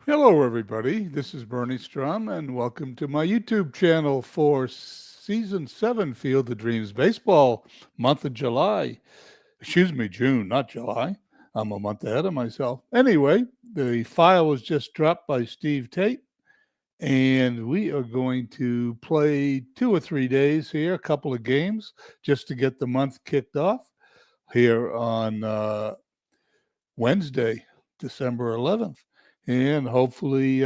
Hello, everybody. This is Bernie Strum, and welcome to my YouTube channel for Season 7 Field of Dreams Baseball, month of July. Excuse me, June, not July. I'm a month ahead of myself. Anyway, the file was just dropped by Steve Tate, and we are going to play 2 or 3 days here, a couple of games, just to get the month kicked off here on Wednesday, December 11th. And hopefully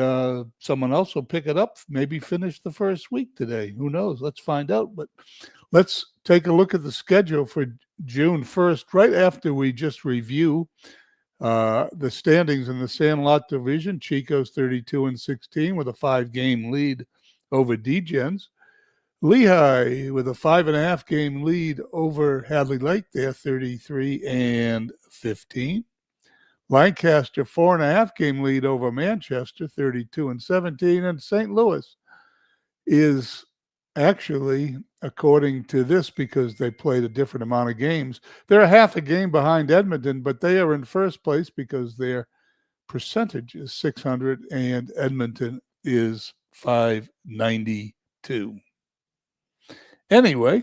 someone else will pick it up, maybe finish the first week today. Who knows? Let's find out. But let's take a look at the schedule for June 1st, right after we just review the standings in the Sandlot division. Chico's 32-16 with a 5-game lead over Degens. Lehigh with a 5.5-game lead over Hadley Lake. They're 33-15. Lancaster, 4.5-game lead over Manchester, 32-17. And St. Louis is actually, according to this, because they played a different amount of games, they're a half a game behind Edmonton, but they are in first place because their percentage is 600 and Edmonton is 592. Anyway,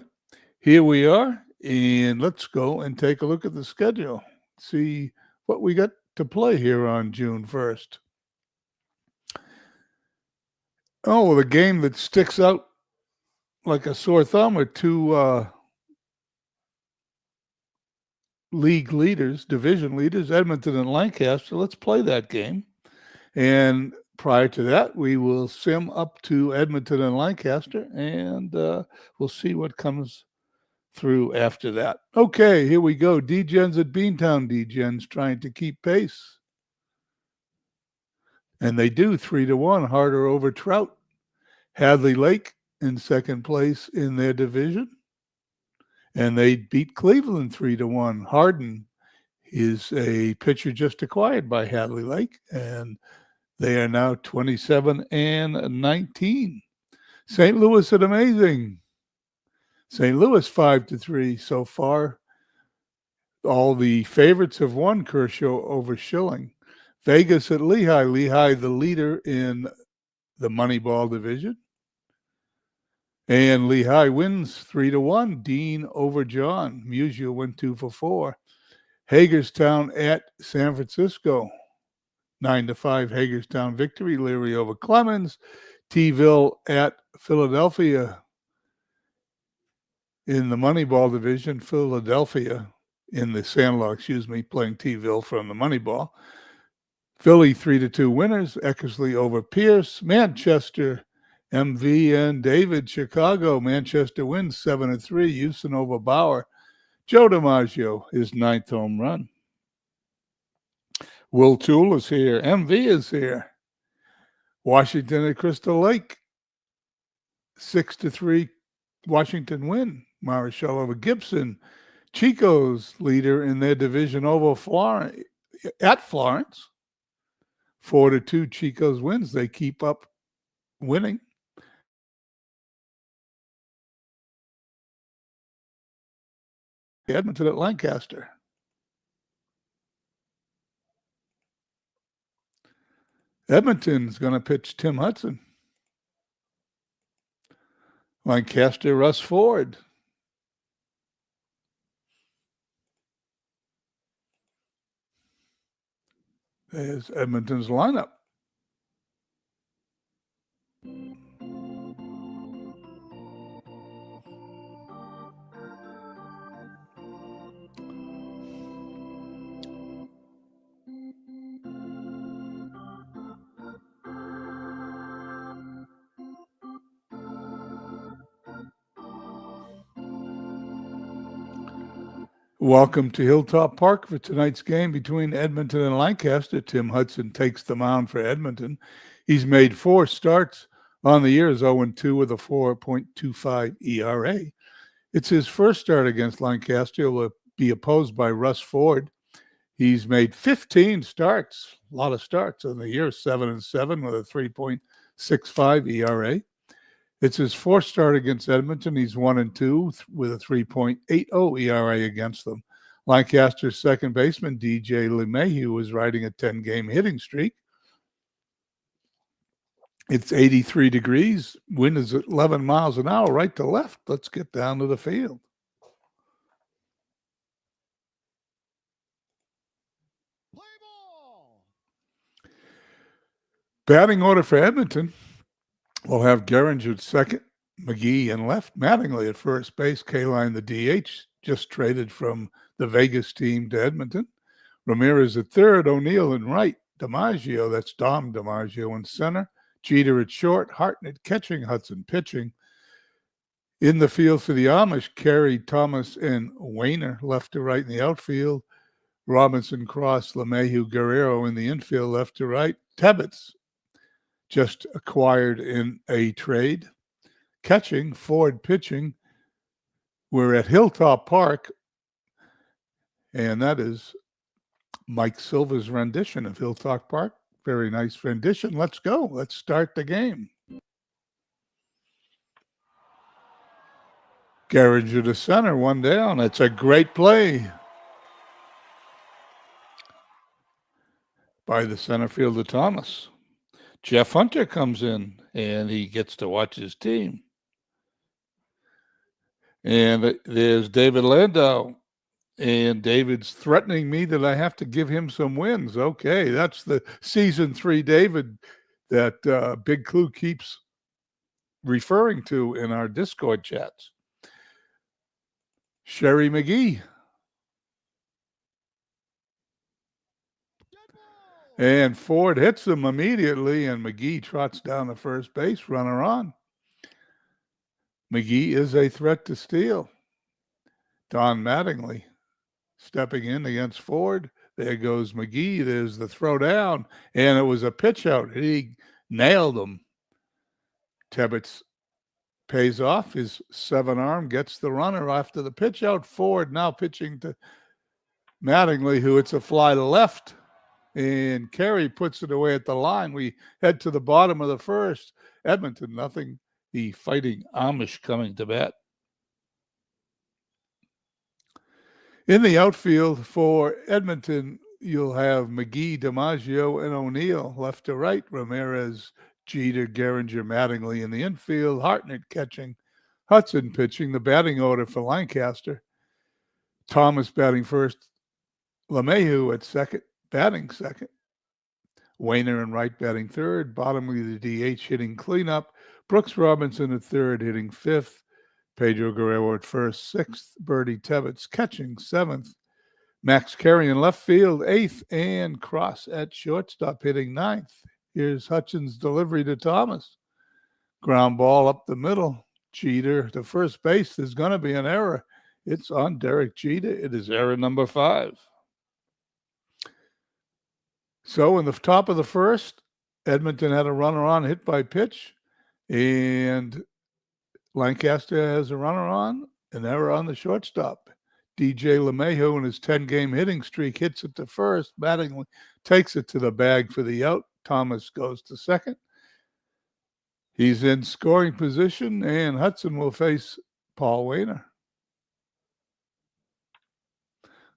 here we are, and let's go and take a look at the schedule. See what we got to play here on June 1st. Oh, the game that sticks out like a sore thumb are two league leaders, division leaders, Edmonton and Lancaster. Let's play that game. And prior to that, we will sim up to Edmonton and Lancaster, and we'll see what comes through after that. Okay, here we go. Degens at Beantown. Degens trying to keep pace. And they do 3-1, Harder over Trout. Hadley Lake in second place in their division. And they beat Cleveland 3-1. Hardin is a pitcher just acquired by Hadley Lake, and they are now 27-19. St. Louis at Amazing. St. Louis 5-3 so far. All the favorites have won. Kershaw over Schilling. Vegas at Lehigh. Lehigh the leader in the Moneyball division. And Lehigh wins 3-1. Dean over John. Musial went 2-4. Hagerstown at San Francisco. 9-5 Hagerstown victory. Leary over Clemens. T-Ville at Philadelphia. In the Moneyball division, Philadelphia in the Sandlot, playing T-Ville from the Moneyball. Philly 3-2 winners. Eckersley over Pierce. Manchester, MV and David. Chicago. Manchester wins 7-3. Houston over Bauer. Joe DiMaggio, his 9th home run. Will Toole is here. MV is here. Washington at Crystal Lake. 6-3 Washington win. Marichal over Gibson. Chico's leader in their division over Florence. At Florence. 4-2 Chico's wins. They keep up winning. Edmonton at Lancaster. Edmonton's going to pitch Tim Hudson. Lancaster, Russ Ford. There's Edmonton's lineup. Welcome to Hilltop Park for tonight's game between Edmonton and Lancaster. Tim Hudson takes the mound for Edmonton. He's made 4 starts on the year, is 0-2 with a 4.25 ERA. It's his first start against Lancaster. He'll be opposed by Russ Ford. He's made 15 starts, a lot of starts on the year, 7-7 with a 3.65 ERA. It's his 4th start against Edmonton. He's 1-2 with a 3.80 ERA against them. Lancaster's second baseman, DJ LeMahieu, was riding a 10-game hitting streak. It's 83 degrees. Wind is at 11 miles an hour, right to left. Let's get down to the field. Batting order for Edmonton. We'll have Geringer at second, McGee in left, Mattingly at first base, Kaline the DH, just traded from the Vegas team to Edmonton. Ramirez at third, O'Neill in right, DiMaggio, that's Dom DiMaggio in center, Jeter at short, Hartnett catching, Hudson pitching. In the field for the Amish, Carey, Thomas, and Wayner left to right in the outfield. Robinson, Cross, LeMahieu, Guerrero in the infield, left to right. Tebbets, just acquired in a trade. Catching, Ford pitching. We're at Hilltop Park, and that is Mike Silva's rendition of Hilltop Park. Very nice rendition. Let's go. Let's start the game. Geringer to center, one down. It's a great play by the center fielder, Thomas. Jeff Hunter comes in, and he gets to watch his team. And there's David Landau, and David's threatening me that I have to give him some wins. Okay, that's the season 3 David that Big Clue keeps referring to in our Discord chats. Sherry McGee. And Ford hits him immediately, and McGee trots down the first base, runner on. McGee is a threat to steal. Don Mattingly stepping in against Ford. There goes McGee. There's the throw down, and it was a pitch out. He nailed him. Tebbets pays off. His 7-arm gets the runner after the pitch out. Ford now pitching to Mattingly, who hits a fly to left. And Carey puts it away at the line. We head to the bottom of the first. Edmonton, nothing. The Fighting Amish coming to bat. In the outfield for Edmonton, you'll have McGee, DiMaggio, and O'Neill left to right. Ramirez, Jeter, Geringer, Mattingly in the infield. Hartnett catching. Hudson pitching. The batting order for Lancaster. Thomas batting first. LeMahieu at second, batting second. Wayner and right batting third. Bottomly, the DH hitting cleanup. Brooks Robinson at third, hitting fifth. Pedro Guerrero at first, sixth. Bertie Tebbets catching, seventh. Max Carey in left field, eighth. And Cross at shortstop, hitting ninth. Here's Hutchins' delivery to Thomas. Ground ball up the middle. Jeter to first base. There's going to be an error. It's on Derek Jeter. It is error number 5. So in the top of the first, Edmonton had a runner on, hit by pitch. And Lancaster has a runner on, an error on the shortstop. DJ LeMahieu in his 10-game hitting streak hits it to first. Mattingly takes it to the bag for the out. Thomas goes to second. He's in scoring position, and Hudson will face Paul Wayner.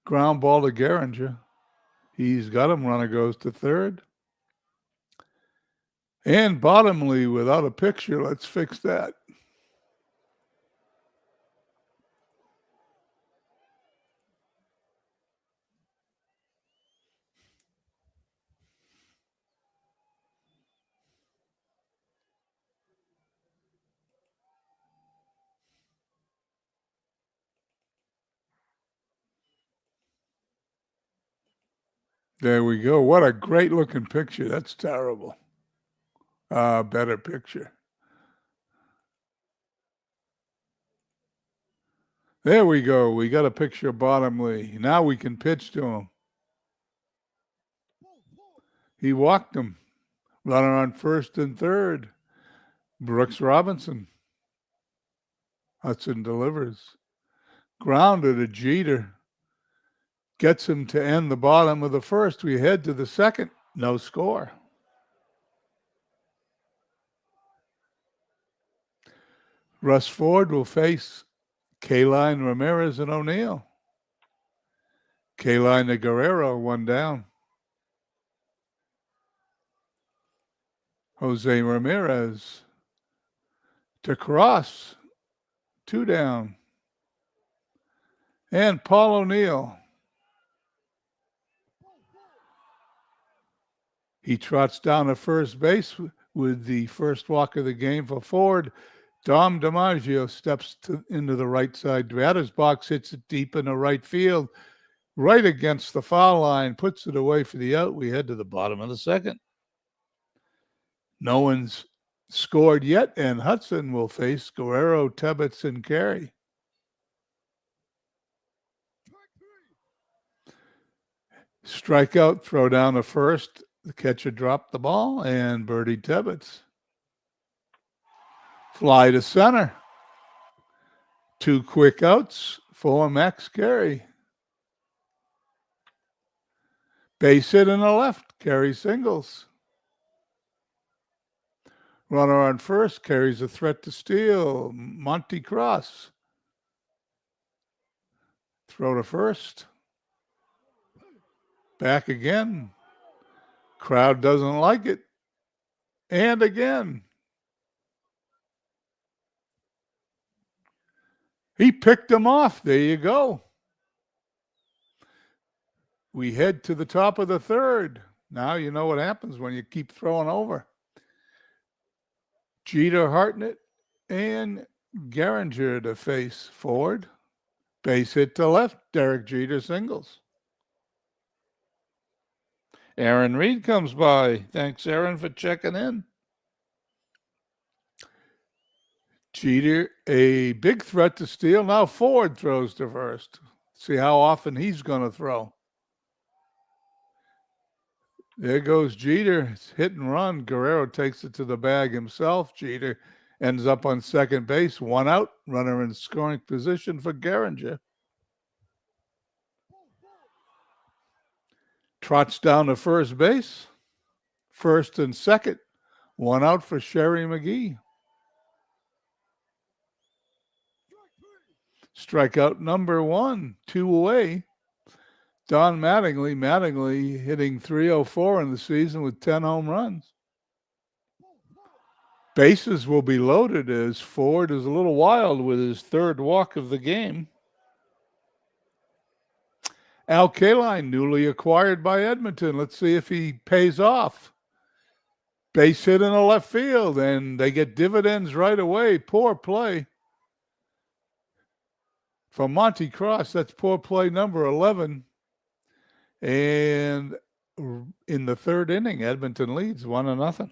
Ground ball to Geringer. He's got him. Runner goes to third. And Bottomley without a picture. Let's fix that. There we go. What a great looking picture. That's terrible. Better picture. There we go. We got a picture of Bottomley. Now we can pitch to him. He walked him. Runner on first and third. Brooks Robinson. Hudson delivers. Grounded to Jeter. Gets him to end the bottom of the first. We head to the second. No score. Russ Ford will face Kaline, Ramirez, and O'Neill. Kaline to Guerrero, one down. Jose Ramirez to cross. 2 down. And Paul O'Neill. He trots down to first base with the first walk of the game for Ford. Dom DiMaggio steps into the right side batter's box, hits it deep in the right field, right against the foul line, puts it away for the out. We head to the bottom of the second. No one's scored yet, and Hudson will face Guerrero, Tebbets, and Carey. Strikeout, throw down to first. The catcher dropped the ball, and Bertie Tebbets. Fly to center. 2 quick outs for Max Carey. Base hit in the left. Carey singles. Runner on first. Carries a threat to steal. Monty Cross. Throw to first. Back again. Crowd doesn't like it. And again. He picked him off. There you go. We head to the top of the third. Now you know what happens when you keep throwing over. Jeter, Hartnett, and Gehringer to face Ford. Base hit to left. Derek Jeter singles. Aaron Reed comes by. Thanks, Aaron, for checking in. Jeter, a big threat to steal. Now Ford throws to first. See how often he's going to throw. There goes Jeter. It's hit and run. Guerrero takes it to the bag himself. Jeter ends up on second base. 1 out. Runner in scoring position for Gehringer. Trots down to first base. First and second. 1 out for Sherry McGee. Strikeout number 1, 2 away. Don Mattingly hitting .304 in the season with 10 home runs. Bases will be loaded as Ford is a little wild with his third walk of the game. Al Kaline, newly acquired by Edmonton. Let's see if he pays off. Base hit in the left field, and they get dividends right away. Poor play from Monty Cross. That's poor play number 11. And in the third inning, Edmonton leads 1-0.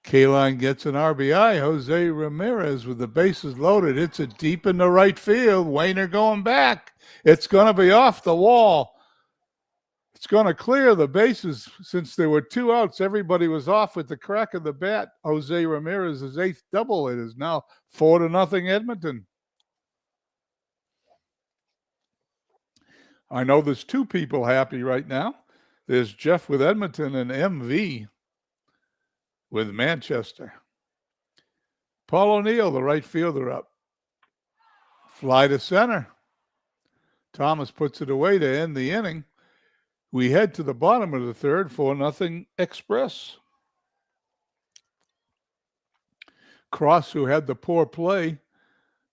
Kaline gets an RBI. Jose Ramirez with the bases loaded. Hits it deep in the right field. Wayner going back. It's going to be off the wall. It's going to clear the bases. Since there were 2 outs, everybody was off with the crack of the bat. Jose Ramirez's 8th double. It is now 4-0 Edmonton. I know there's 2 people happy right now. There's Jeff with Edmonton and MV with Manchester. Paul O'Neill, the right fielder, up. Fly to center. Thomas puts it away to end the inning. We head to the bottom of the third, 4-0 Express. Cross, who had the poor play,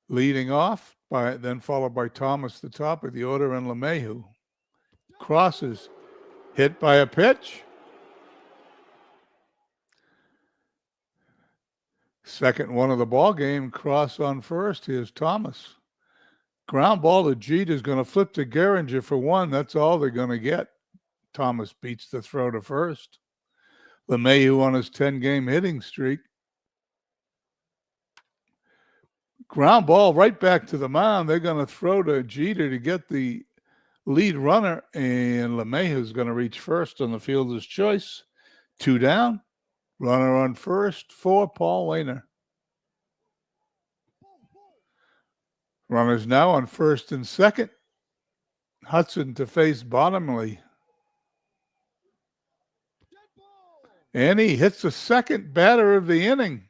leading off, then followed by Thomas, the top of the order, and LeMahieu. Cross is hit by a pitch. Second one of the ball game. Cross on first. Here's Thomas. Ground ball to Jeter is going to flip to Gehringer for 1. That's all they're going to get. Thomas beats the throw to first. LeMahieu on his 10-game hitting streak. Ground ball right back to the mound. They're going to throw to Jeter to get the lead runner, and LeMahieu is going to reach first on the fielder's choice. 2 down. Runner on first for Paul Wayner. Runners now on first and second. Hudson to face Bottomley. And he hits the second batter of the inning.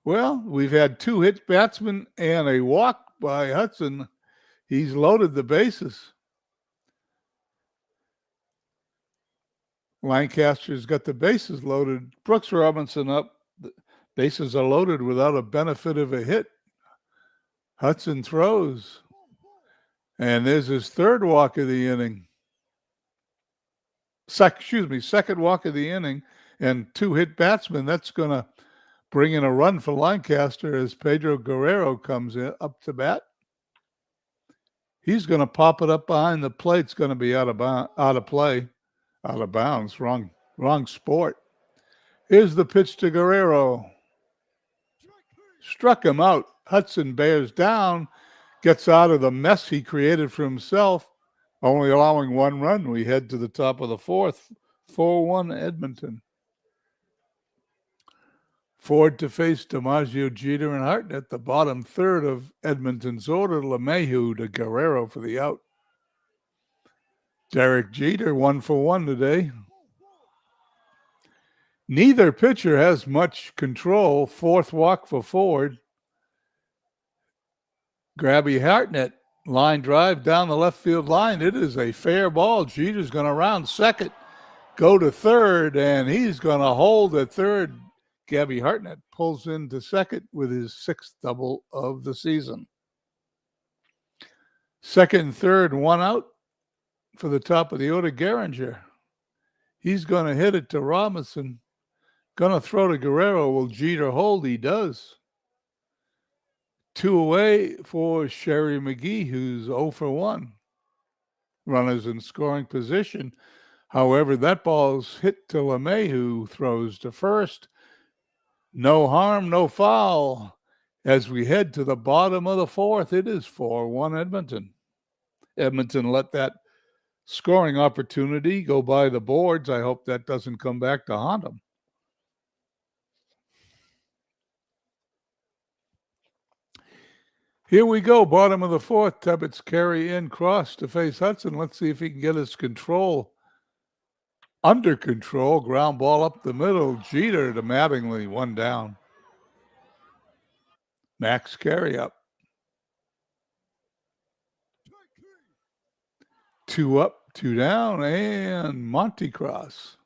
Well, we've had 2 hit batsmen and a walk by Hudson. He's loaded the bases. Lancaster's got the bases loaded. Brooks Robinson up. The bases are loaded without a benefit of a hit. Hudson throws. And there's his third walk of the inning. Second walk of the inning and 2 hit batsmen. That's going to bring in a run for Lancaster as Pedro Guerrero comes in up to bat. He's going to pop it up behind the plate. It's going to be out of bounds. Wrong sport. Here's the pitch to Guerrero. Struck him out. Hudson bears down, gets out of the mess he created for himself, only allowing 1 run. We head to the top of the 4th, 4-1 Edmonton. Ford to face DiMaggio, Jeter, and Hartnett. The bottom third of Edmonton's order. LeMahieu to Guerrero for the out. Derek Jeter 1 for 1 today. Neither pitcher has much control. 4th walk for Ford. Grabby Hartnett, line drive down the left field line. It is a fair ball. Jeter's going to round second, go to third, and he's going to hold at third. Gabby Hartnett pulls into second with his 6th double of the season. Second and third, 1 out for the top of the order, Gehringer. He's going to hit it to Robinson. Going to throw to Guerrero. Will Jeter hold? He does. 2 away for Sherry McGee, who's 0 for 1. Runners in scoring position. However, that ball's hit to LeMay, who throws to first. No harm, no foul. As we head to the bottom of the 4th, it is 4-1 Edmonton. Edmonton let that scoring opportunity go by the boards. I hope that doesn't come back to haunt them. Here we go, bottom of the 4th. Tebbett's carry in cross to face Hudson. Let's see if he can get his control under control. Ground ball up the middle. Jeter to Mattingly, 1 down. Max carry up. 2 up, 2 down, and Monty Cross.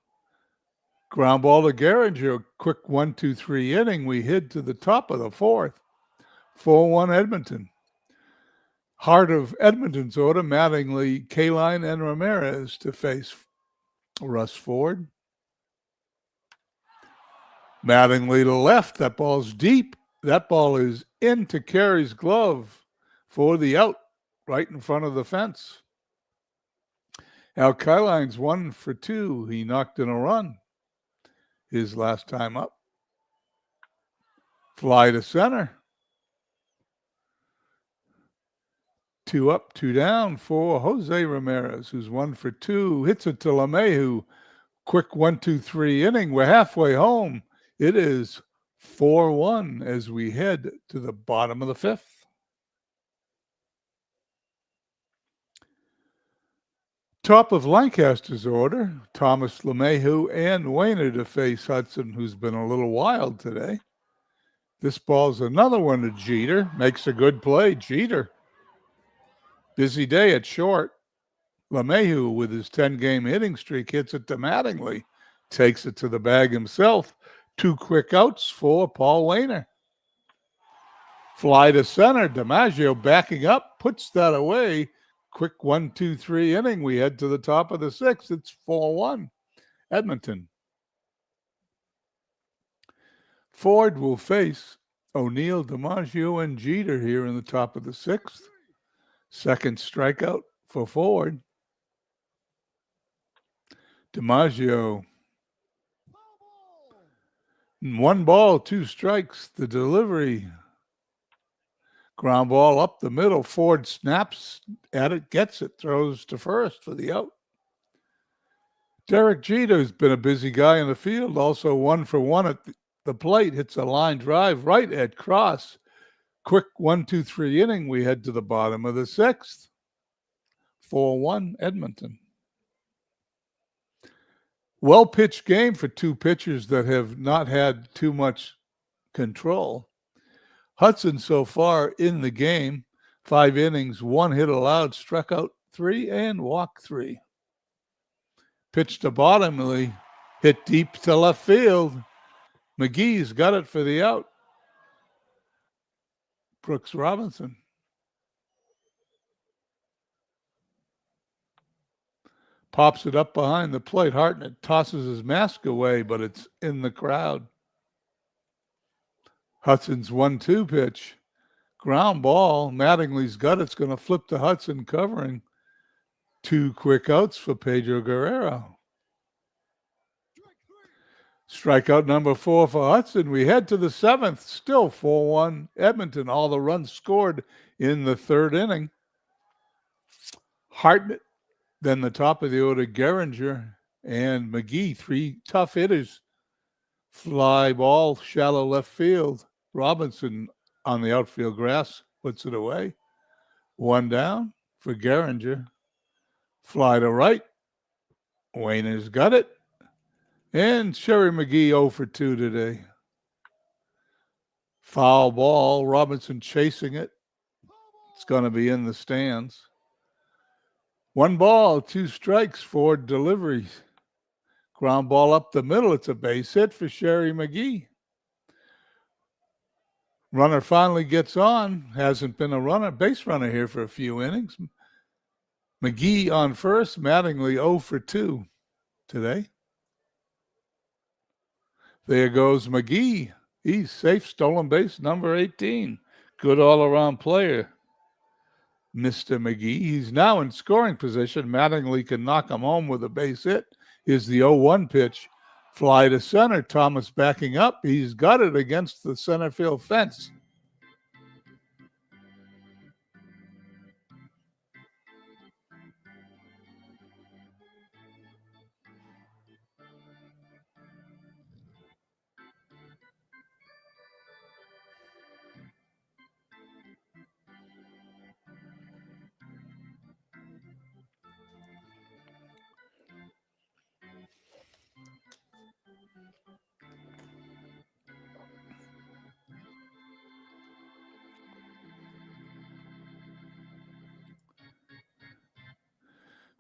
Ground ball to Gehringer. Quick 1-2-3 inning. We head to the top of the 4th. 4-1 Edmonton. Heart of Edmonton's order, Mattingly, Kaline, and Ramirez to face Russ Ford. Mattingly to left. That ball's deep. That ball is into Carey's glove for the out, right in front of the fence. Al Kaline's 1 for 2. He knocked in a run his last time up. Fly to center. 2 up, 2 down for Jose Ramirez, who's 1 for 2. Hits it to LeMahieu. Quick 1-2-3 inning. We're halfway home. It is 4-1 as we head to the bottom of the 5th. Top of Lancaster's order, Thomas, LeMahieu, and Wainer to face Hudson, who's been a little wild today. This ball's another one to Jeter. Makes a good play. Jeter. Busy day at short. LeMahieu, with his 10-game hitting streak, hits it to Mattingly. Takes it to the bag himself. 2 quick outs for Paul Wainer. Fly to center. DiMaggio backing up. Puts that away. Quick 1-2-3 inning. We head to the top of the 6th. It's 4-1 Edmonton. Ford will face O'Neill, DiMaggio, and Jeter here in the top of the 6th. Second strikeout for Ford. DiMaggio. 1 ball, 2 strikes. The delivery. Ground ball up the middle. Ford snaps at it, gets it, throws to first for the out. Derek Jeter's been a busy guy in the field, also 1 for 1 at the plate. Hits a line drive right at Cross. Quick 1-2-3 inning. We head to the bottom of the 6th. 4-1 Edmonton. Well-pitched game for 2 pitchers that have not had too much control. Hudson so far in the game, 5 innings, 1 hit allowed, struck out 3 and walked 3. Pitch to bottomly, hit deep to left field. McGee's got it for the out. Brooks Robinson. Pops it up behind the plate. Hartnett tosses his mask away, but it's in the crowd. Hudson's 1-2 pitch. Ground ball. Mattingly's got it. It's going to flip to Hudson covering. 2 quick outs for Pedro Guerrero. Strikeout number 4 for Hudson. We head to the 7th. Still 4-1 Edmonton. All the runs scored in the 3rd inning. Hartnett, then the top of the order, Gehringer and McGee. 3 tough hitters. Fly ball, shallow left field. Robinson on the outfield grass puts it away. 1 down for Gehringer. Fly to right. Wayner's got it. And Sherry McGee 0 for 2 today. Foul ball. Robinson chasing it. It's going to be in the stands. 1 ball, 2 strikes, 4 deliveries. Ground ball up the middle. It's a base hit for Sherry McGee. Runner finally gets on. Hasn't been a base runner here for a few innings. McGee on first. Mattingly 0 for 2 today. There goes McGee. He's safe. Stolen base number 18. Good all-around player, Mr. McGee. He's now in scoring position. Mattingly can knock him home with a base hit. Here's the 0-1 pitch. Fly to center. Thomas backing up. He's got it against the center field fence.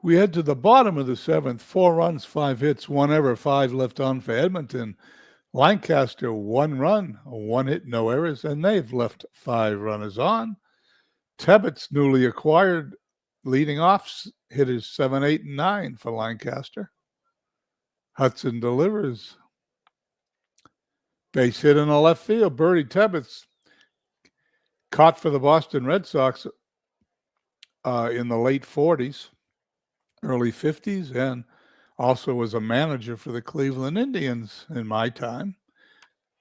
We head to the bottom of the 7th. 4 runs, 5 hits, 1 error, 5 left on for Edmonton. Lancaster, 1 run, 1 hit, no errors, and they've left 5 runners on. Tebbett's newly acquired leading off hitters 7, 8, and 9 for Lancaster. Hudson delivers. Base hit in the left field. Bertie Tebbett's caught for the Boston Red Sox in the late 40s. Early 50s, and also was a manager for the Cleveland Indians in my time.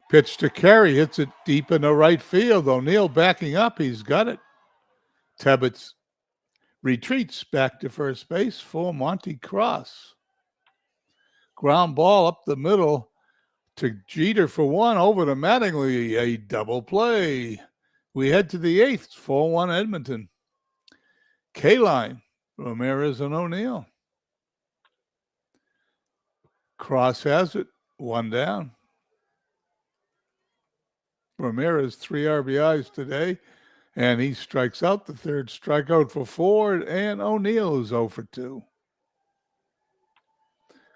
Pitch to Carey, hits it deep into right field. O'Neill backing up, he's got it. Tebbett's retreats back to first base for Monty Cross. Ground ball up the middle to Jeter for 1, over to Mattingly, a double play. We head to the 8th, 4-1 Edmonton. K-line. Ramirez and O'Neill. Cross has it. 1 down. Ramirez 3 RBIs today, and he strikes out. The 3rd strikeout for Ford, and O'Neill is 0 for 2.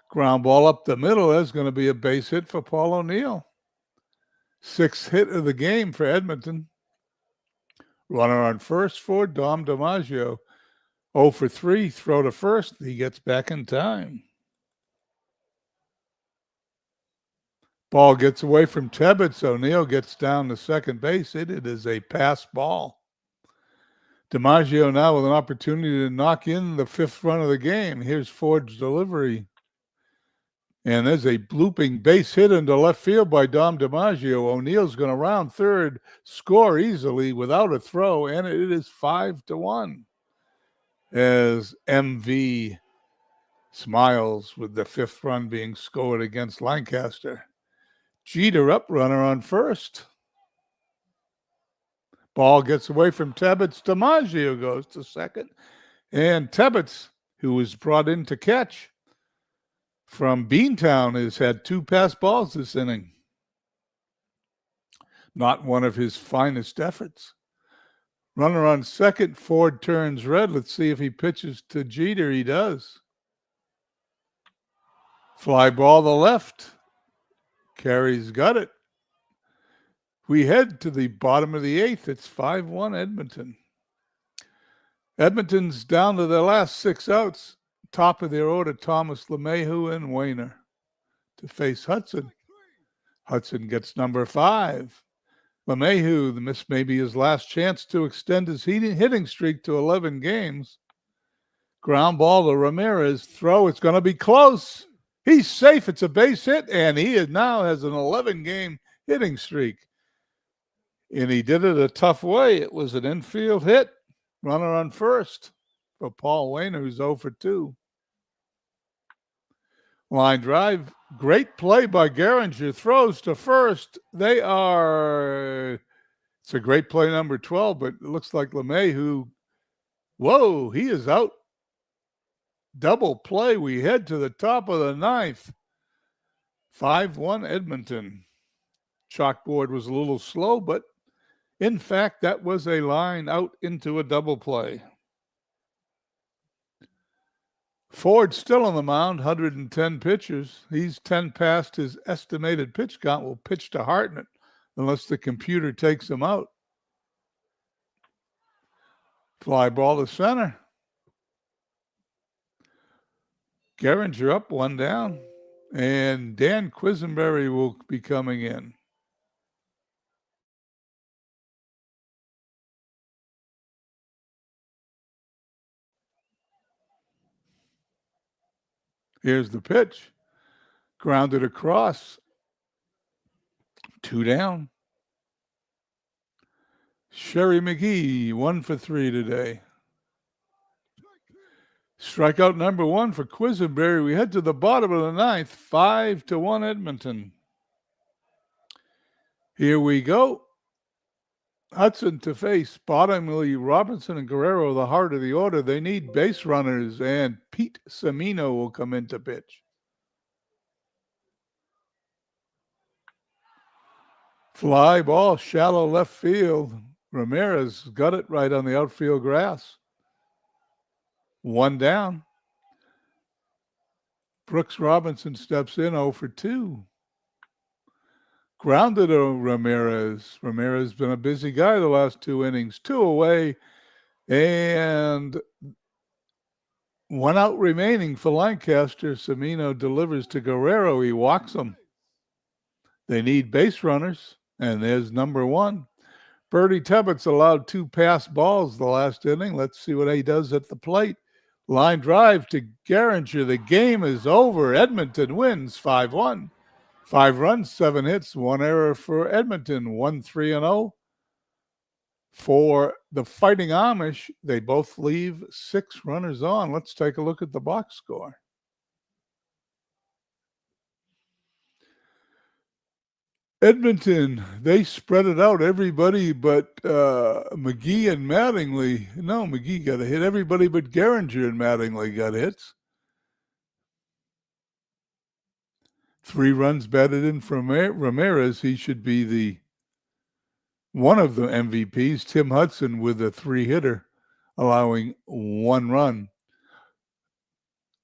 Ground ball up the middle. There's going to be a base hit for Paul O'Neill. 6th hit of the game for Edmonton. Runner on first for Dom DiMaggio. 0 for 3, throw to first. He gets back in time. Ball gets away from Tebbetts. O'Neill gets down to second base. It is a pass ball. DiMaggio now with an opportunity to knock in the 5th run of the game. Here's Ford's delivery. And there's a blooping base hit into left field by Dom DiMaggio. O'Neill's going to round third, score easily without a throw, and it is 5-1. As MV smiles with the 5th run being scored against Lancaster. Jeter up, runner on first. Ball gets away from Tebbetts. DiMaggio goes to second. And Tebbetts, who was brought in to catch from Beantown, has had 2 pass balls this inning. Not one of his finest efforts. Runner on second. Ford turns red. Let's see if he pitches to Jeter. He does. Fly ball to left. Carey's got it. We head to the bottom of the eighth. It's 5-1 Edmonton. Edmonton's down to their last 6 outs. Top of their order, Thomas, LeMahieu, and Wayner to face Hudson. Hudson gets number 5. LeMahieu, this may be his last chance to extend his hitting streak to 11 games. Ground ball to Ramirez. Throw. It's going to be close. He's safe. It's a base hit, and he now has an 11-game hitting streak. And he did it a tough way. It was an infield hit. Runner on first for Paul Wayner, who's 0 for 2. Line drive. Great play by Geringer. Throws to first. It's a great play, number 12, but it looks like LeMahieu, whoa, he is out. Double play. We head to the top of the ninth. 5-1 Edmonton. Chalkboard was a little slow, but in fact, that was a line out into a double play. Ford still on the mound, 110 pitches. He's 10 past his estimated pitch count. Will pitch to Hartnett unless the computer takes him out. Fly ball to center. Geringer up, 1 down. And Dan Quisenberry will be coming in. Here's the pitch. Grounded across. 2 down. Sherry McGee, 1 for 3 today. Strikeout number 1 for Quisenberry. We head to the bottom of the ninth. 5-1 Edmonton. Here we go. Hudson to face bottomly Robinson and Guerrero, the heart of the order. They need base runners, and Pete Semino will come in to pitch. Fly ball, shallow left field. Ramirez got it right on the outfield grass. 1 down. Brooks Robinson steps in, 0 for 2. Grounded to Ramirez. Ramirez been a busy guy the last 2 innings. 2 away, and 1 out remaining for Lancaster. Semino delivers to Guerrero. He walks him. They need base runners, and there's number 1. Bertie Tebbett's allowed 2 pass balls the last inning. Let's see what he does at the plate. Line drive to Geringer. The game is over. Edmonton wins 5-1. 5 runs, 7 hits, 1 error for Edmonton, 1-3-0. For the Fighting Amish, they both leave 6 runners on. Let's take a look at the box score. Edmonton, they spread it out. Everybody but McGee and Mattingly. No, McGee got a hit. Everybody but Geringer and Mattingly got hits. 3 runs batted in from Ramirez. He should be one of the MVPs. Tim Hudson with a 3-hitter, allowing 1 run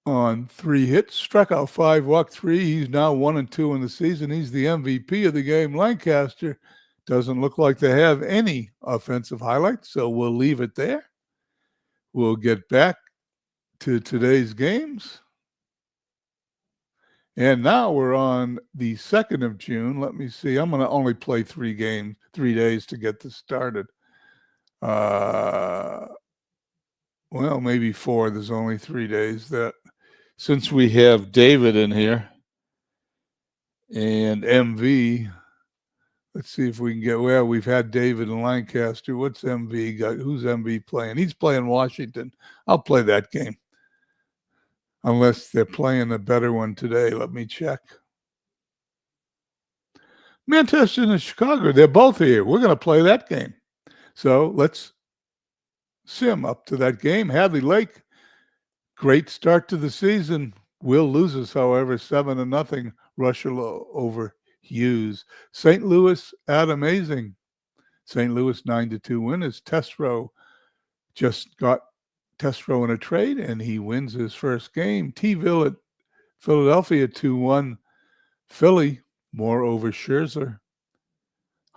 on 3 hits. Struck out 5, walked 3. He's now 1-2 in the season. He's the MVP of the game. Lancaster doesn't look like they have any offensive highlights, so we'll leave it there. We'll get back to today's games. And now we're on the 2nd of June. Let me see. I'm going to only play 3 days to get this started. Well, maybe 4. There's only 3 days. That since we have David in here and MV, let's see if we can get, well, we've had David in Lancaster. What's MV got? Who's MV playing? He's playing Washington. I'll play that game. Unless they're playing a better one today. Let me check. Manchester and Chicago, they're both here. We're going to play that game. So let's sim up to that game. Hadley Lake, great start to the season. Will loses, however, 7-0. Rushell over Hughes. St. Louis at Amazing. St. Louis 9-2 winners. Tesreau just got Tesreau in a trade, and he wins his first game. T-Ville at Philadelphia 2-1. Philly, more over Scherzer.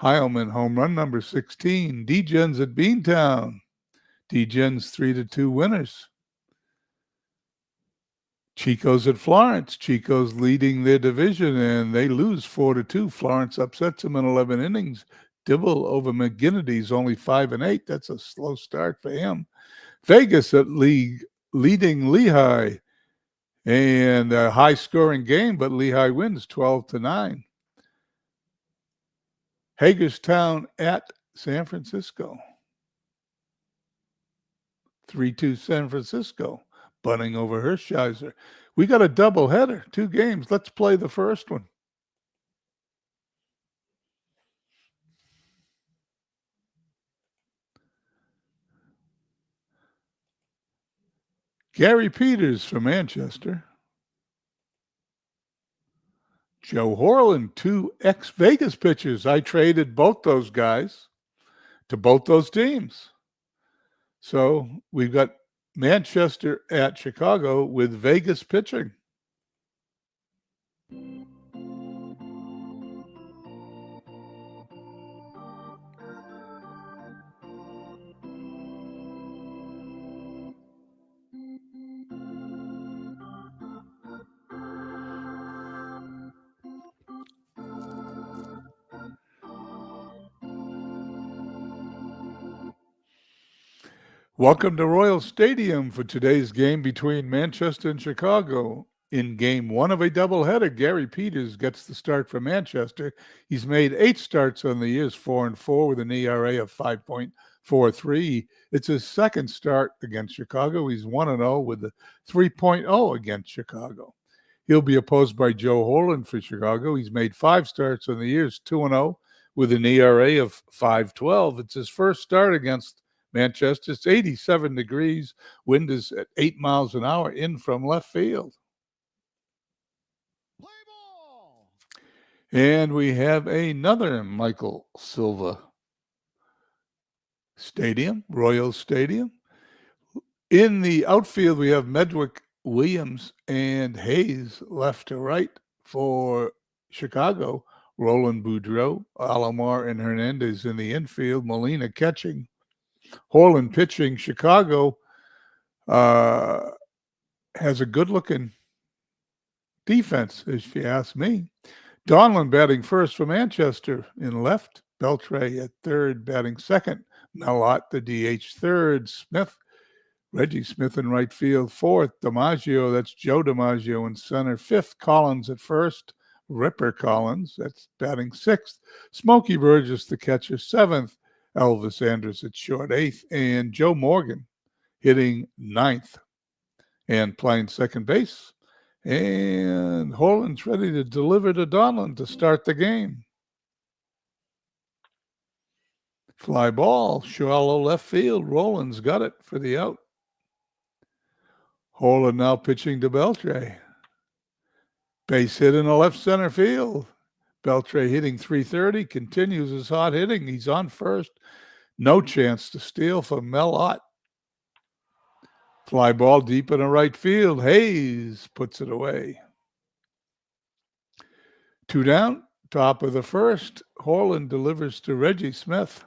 Heilman, home run number 16. D-Gens at Beantown. D-Gens 3-2 winners. Chico's at Florence. Chico's leading their division, and they lose 4-2. Florence upsets them in 11 innings. Dibble over McGinnity's only 5-8. That's a slow start for him. Vegas at leading Lehigh, and a high-scoring game, but Lehigh wins 12-9. Hagerstown at San Francisco. 3-2 San Francisco, bunting over Hershiser. We got a doubleheader, 2 games. Let's play the first one. Gary Peters from Manchester. Joe Horland, 2 ex-Vegas pitchers. I traded both those guys to both those teams. So we've got Manchester at Chicago with Vegas pitching. Welcome to Royal Stadium for today's game between Manchester and Chicago. In game 1 of a doubleheader, Gary Peters gets the start for Manchester. He's made 8 starts on the year, 4-4 with an ERA of 5.43. It's his second start against Chicago. He's 1-0 with a 3.0 against Chicago. He'll be opposed by Joe Horland for Chicago. He's made 5 starts on the year, 2-0 with an ERA of 5.12. It's his first start against Manchester. It's 87 degrees. Wind is at 8 miles an hour in from left field. Play ball. And we have another Michael Silva Stadium, Royal Stadium. In the outfield, we have Medwick, Williams, and Hayes left to right for Chicago. Roland Boudreau, Alomar, and Hernandez in the infield. Molina catching. Horland pitching. Chicago has a good-looking defense, if you ask me. Donlan batting first for Manchester in left. Beltre at third, batting second. Mellott, the DH, third. Reggie Smith in right field, fourth. DiMaggio, that's Joe DiMaggio in center. Fifth, Collins at first. Ripper Collins, that's batting sixth. Smokey Burgess, the catcher, seventh. Elvis Andrus at short, eighth, and Joe Morgan hitting ninth and playing second base. And Horland's ready to deliver to Donlan to start the game. Fly ball, shallow left field. Roland's got it for the out. Horland now pitching to Beltre. Base hit in the left center field. Beltre hitting .330, continues his hot hitting. He's on first. No chance to steal for Mellott. Fly ball deep in the right field. Hayes puts it away. 2 down, top of the first. Horland delivers to Reggie Smith.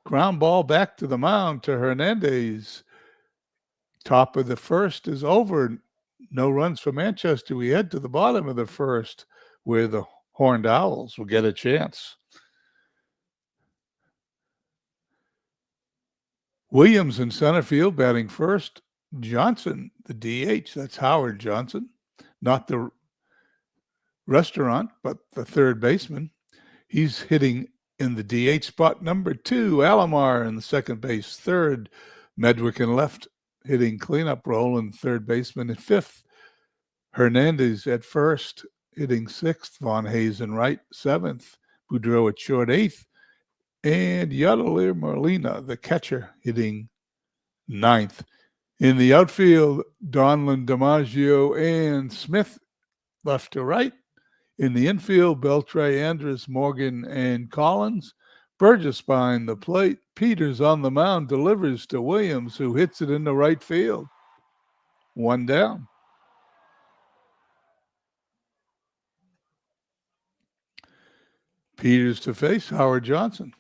Ground ball back to the mound to Hernandez. Top of the first is over. No runs for Manchester. We head to the bottom of the first, where the Horned Owls will get a chance. Williams in center field, batting first. Johnson, the DH, that's Howard Johnson, not the restaurant, but the third baseman. He's hitting in the DH spot. Number 2, Alomar in the second base, third. Medwick in left, hitting cleanup role in third baseman. At fifth, Hernandez at first, hitting sixth. Von Hayes in right, seventh. Boudreau at short, eighth. And Yadier Molina, the catcher, hitting ninth. In the outfield, Donlan, DiMaggio, and Smith left to right. In the infield, Beltre, Andrus, Morgan, and Collins. Burgess behind the plate. Peters on the mound delivers to Williams, who hits it into right field. 1 down. Peters to face Howard Johnson.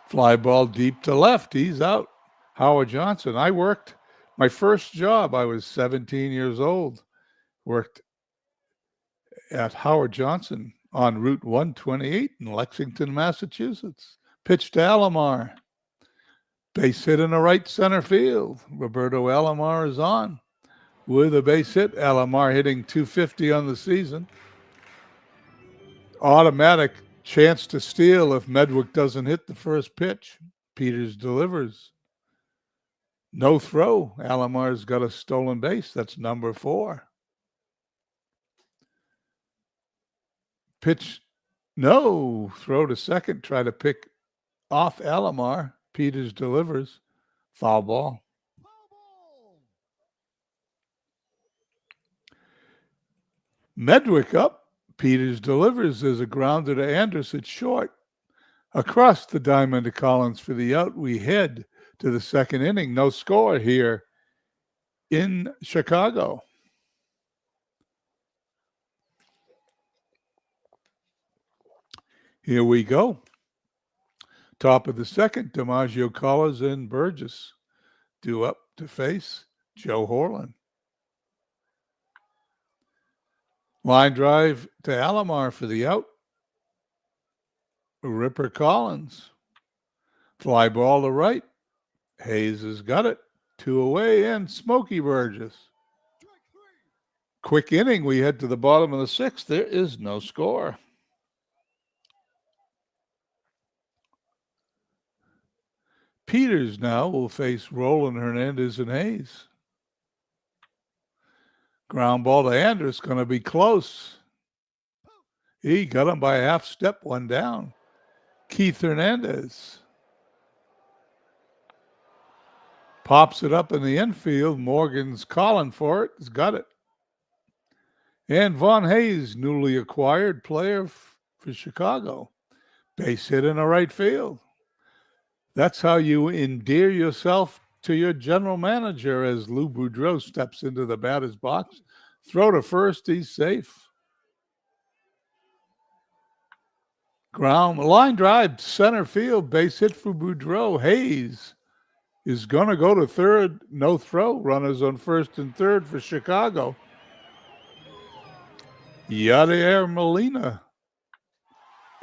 Fly ball deep to left. He's out. Howard Johnson. My first job, I was 17 years old. Worked at Howard Johnson on Route 128 in Lexington, Massachusetts. Pitch to Alomar. Base hit in the right center field. Roberto Alomar is on with a base hit. Alomar hitting .250 on the season. Automatic chance to steal if Medwick doesn't hit the first pitch. Peters delivers. No throw. Alomar's got a stolen base. That's number 4. Pitch, no. Throw to second. Try to pick off Alomar. Peters delivers. Foul ball. Medwick up. Peters delivers. There's a grounder to Andrus at short. Across the diamond to Collins for the out. We head to the second inning. No score here in Chicago. Here we go. Top of the second, DiMaggio, Collins, and Burgess due up to face Joe Horland. Line drive to Alomar for the out. Ripper Collins. Fly ball to right. Hayes has got it. 2 away, and Smokey Burgess. Quick inning. We head to the bottom of the 6th. There is no score. Peters now will face Roland, Hernandez, and Hayes. Ground ball to Andrus, going to be close. He got him by a half step, 1 down. Keith Hernandez pops it up in the infield. Morgan's calling for it. He's got it. And Von Hayes, newly acquired player for Chicago. Base hit in the right field. That's how you endear yourself to your general manager as Lou Boudreau steps into the batter's box. Throw to first, he's safe. Line drive, center field, base hit for Boudreau. Hayes is going to go to third. No throw. Runners on first and third for Chicago. Yadier Molina.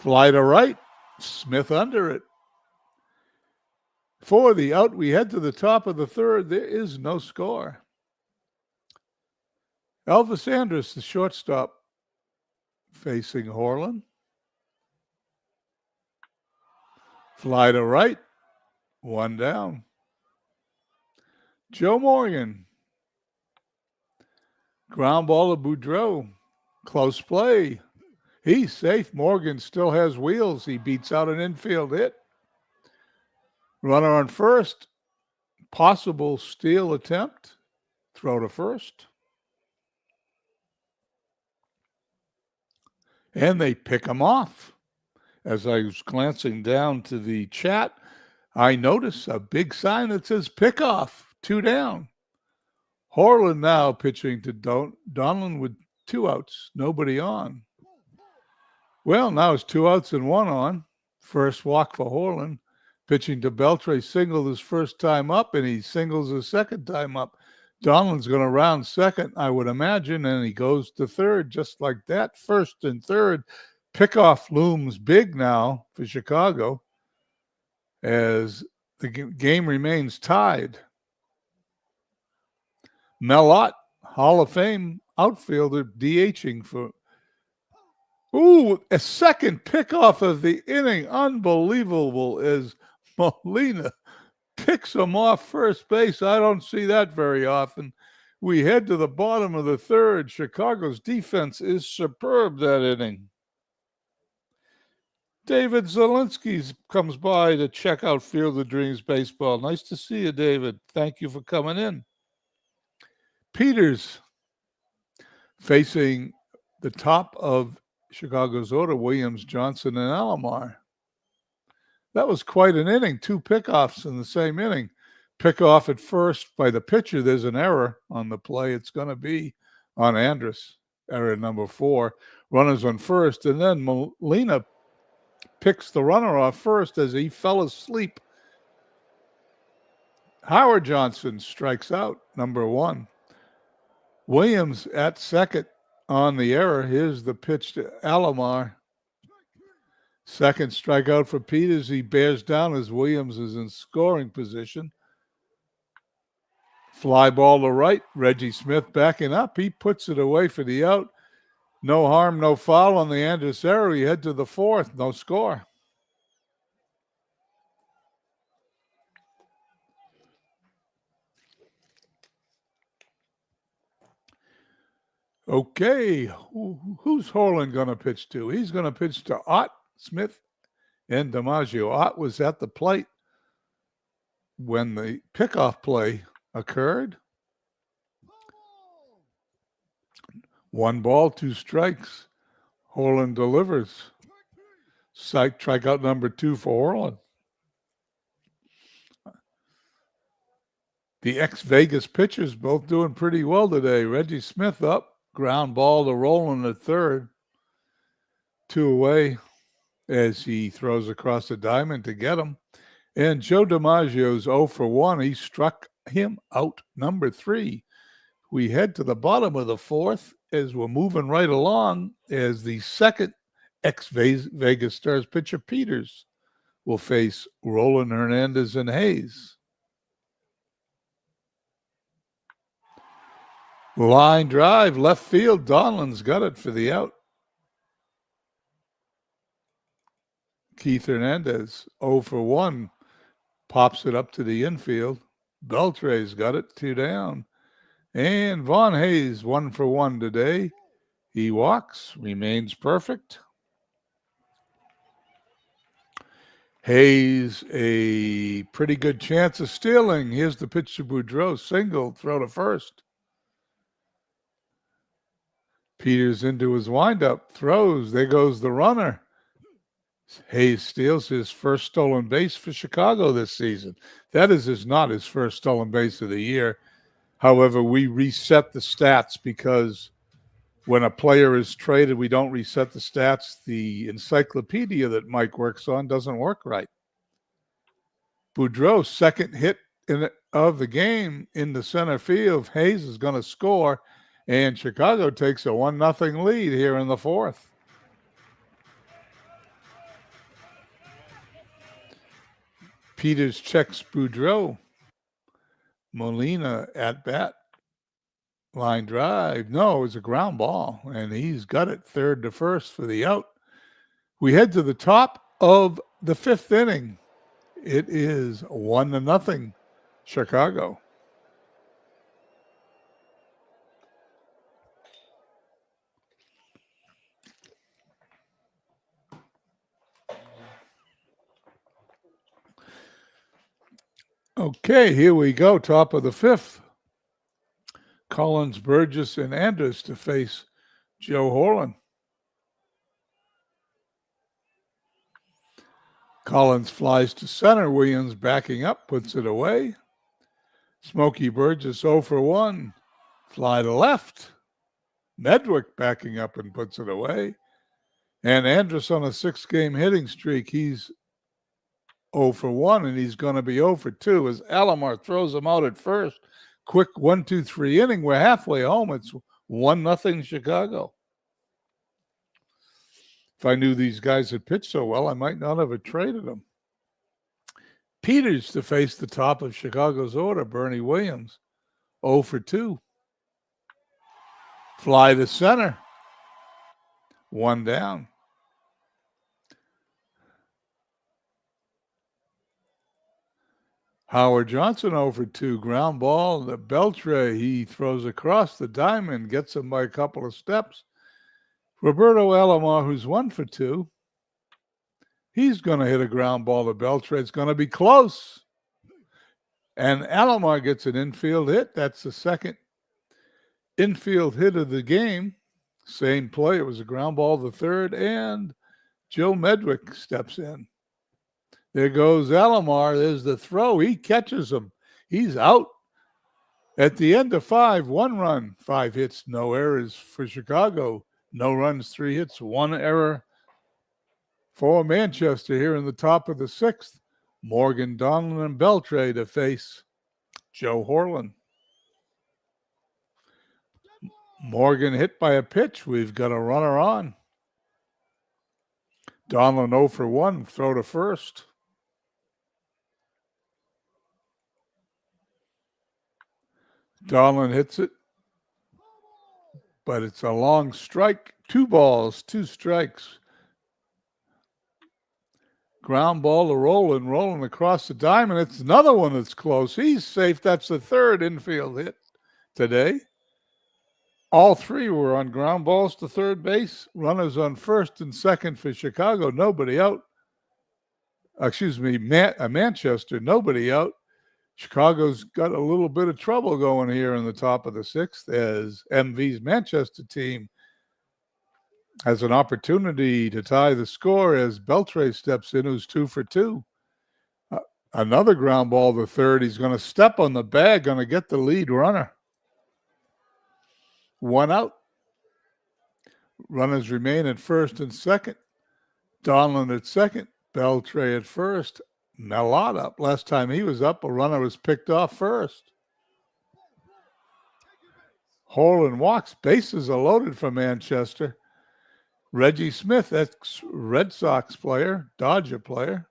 Fly to right. Smith under it. For the out, we head to the top of the 3rd. There is no score. Elvis Andrus, the shortstop, facing Horland. Fly to right. 1 down. Joe Morgan. Ground ball to Boudreau. Close play. He's safe. Morgan still has wheels. He beats out an infield hit. Runner on first. Possible steal attempt. Throw to first. And they pick him off. As I was glancing down to the chat, I noticed a big sign that says pick off. 2 down. Horland now pitching to Donlin with 2 outs. Nobody on. Well, now it's 2 outs and 1 on. First walk for Horland. Pitching to Beltre, singled his first time up, and he singles his second time up. Donlin's going to round second, I would imagine, and he goes to third just like that. First and third. Pickoff looms big now for Chicago as the game remains tied. Mellott, Hall of Fame outfielder, DHing for a second pickoff of the inning. Unbelievable as Molina picks him off first base. I don't see that very often. We head to the bottom of the 3rd. Chicago's defense is superb that inning. David Zielinski comes by to check out Field of Dreams baseball. Nice to see you, David. Thank you for coming in. Peters facing the top of Chicago's order, Williams, Johnson, and Alomar. That was quite an inning. 2 pickoffs in the same inning. Pickoff at first by the pitcher. There's an error on the play. It's going to be on Andrus. error number 4. Runners on first, and then Molina picks the runner off first as he fell asleep. Howard Johnson strikes out, number 1. Williams at second on the error. Here's the pitch to Alomar. Second strikeout for Peters. He bears down as Williams is in scoring position. Fly ball to right. Reggie Smith backing up. He puts it away for the out. No harm, no foul on the Andrus error. We head to the 4th. No score. Okay, who's Holland going to pitch to? He's going to pitch to Ott, Smith, and DiMaggio. Ott was at the plate when the pickoff play occurred. 1 ball, 2 strikes. Holland delivers. Strikeout number 2 for Holland. The ex-Vegas pitchers both doing pretty well today. Reggie Smith up. Ground ball to Roland at third. 2 away as he throws across the diamond to get him. And Joe DiMaggio's 0 for 1. He struck him out, number 3. We head to the bottom of the 4th as we're moving right along as the second ex-Vegas Stars pitcher, Peters, will face Roland, Hernandez, and Hayes. Line drive, left field. Donlan's got it for the out. Keith Hernandez, 0 for 1, pops it up to the infield. Beltre's got it, 2 down. And Vaughn Hayes, 1 for 1 today. He walks, remains perfect. Hayes, a pretty good chance of stealing. Here's the pitch to Boudreau, single, throw to first. Peters into his windup, throws. There goes the runner. Hayes steals his first stolen base for Chicago this season. That is not his first stolen base of the year. However, we reset the stats because when a player is traded, we don't reset the stats. The encyclopedia that Mike works on doesn't work right. Boudreau's second hit of the game in the center field. Hayes is going to score. And Chicago takes a 1-0 lead here in the 4th. Peters checks Boudreau. Molina at bat. Line drive. No, it was a ground ball. And he's got it third to first for the out. We head to the top of the 5th inning. It is 1-0 Chicago. Okay, here we go. Top of the 5th. Collins, Burgess, and Andrus to face Joe Holland. Collins flies to center. Williams backing up, puts it away. Smokey Burgess 0 for 1. Fly to left. Medwick backing up and puts it away. And Andrus on a 6-game hitting streak. He's 0 for 1, and he's going to be 0 for 2 as Alomar throws him out at first. Quick 1-2-3 inning. We're halfway home. It's 1-0 Chicago. If I knew these guys had pitched so well, I might not have traded them. Peters to face the top of Chicago's order, Bernie Williams, 0 for 2. Fly to center. 1 down. Howard Johnson 0 for 2. Ground ball. The Beltre, he throws across the diamond, gets him by a couple of steps. Roberto Alomar, who's 1 for 2. He's going to hit a ground ball to Beltre. It's going to be close. And Alomar gets an infield hit. That's the second infield hit of the game. Same play. It was a ground ball to third, and Joe Medwick steps in. There goes Alomar. There's the throw. He catches him. He's out. At the end of 5, 1 run, 5 hits, no errors for Chicago. No runs, 3 hits, 1 error for Manchester here in the top of the 6th. Morgan, Donlan, and Beltre to face Joe Horland. Morgan hit by a pitch. We've got a runner on. Donlan 0 for 1, throw to first. Donlan hits it, but it's a long strike. 2 balls, 2 strikes. Ground ball to rolling across the diamond. It's another one that's close. He's safe. That's the 3rd infield hit today. All 3 were on ground balls to third base. Runners on first and second for Chicago. Nobody out. Manchester. Nobody out. Chicago's got a little bit of trouble going here in the top of the 6th as MV's Manchester team has an opportunity to tie the score as Beltre steps in, who's 2 for 2. Another ground ball to third. He's going to step on the bag, going to get the lead runner. 1 out. Runners remain at first and second. Donlan at second. Beltre at first. Mellott up. Last time he was up, a runner was picked off first. Horland walks. Bases are loaded for Manchester. Reggie Smith, ex-Red Sox player, Dodger player.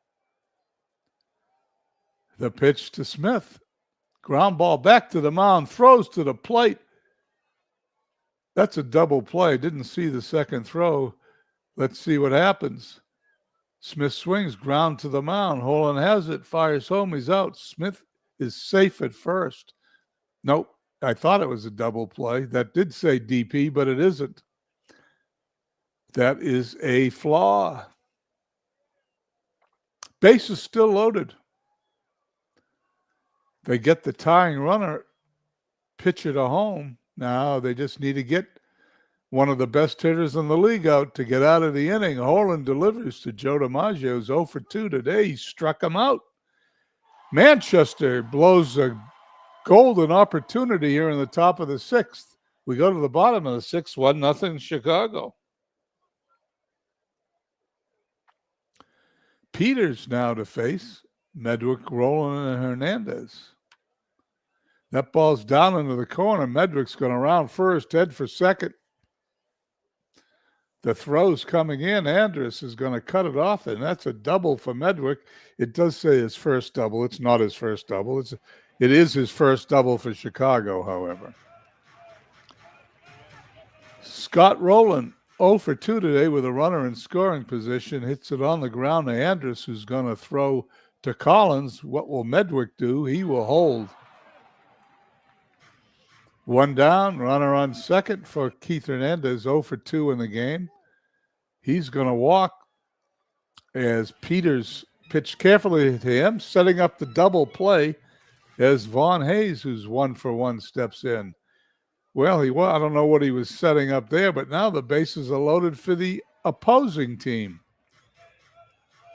The pitch to Smith. Ground ball back to the mound. Throws to the plate. That's a double play. Didn't see the second throw. Let's see what happens. Smith swings, ground to the mound. Horland has it, fires home. He's out. Smith is safe at first. Nope, I thought it was a double play. That did say DP, but it isn't. That is a flaw. Base is still loaded. They get the tying runner, pitcher to home. Now they just need to get one of the best hitters in the league out to get out of the inning. Horland delivers to Joe DiMaggio, who's 0 for 2 today. He struck him out. Manchester blows a golden opportunity here in the top of the 6th. We go to the bottom of the 6th, 1-0 Chicago. Peters now to face Medwick, Roland, and Hernandez. That ball's down into the corner. Medwick's going to round first, head for second. The throw's coming in. Andrus is going to cut it off, and that's a double for Medwick. It does say his first double. It's not his first double. It is his first double for Chicago, however. Scott Rowland, 0 for 2 today with a runner in scoring position. Hits it on the ground to Andrus, who's going to throw to Collins. What will Medwick do? He will hold. 1 down, runner on second for Keith Hernandez, 0 for 2 in the game. He's going to walk as Peters pitched carefully to him, setting up the double play as Vaughn Hayes, who's 1 for 1, steps in. Well, I don't know what he was setting up there, but now the bases are loaded for the opposing team.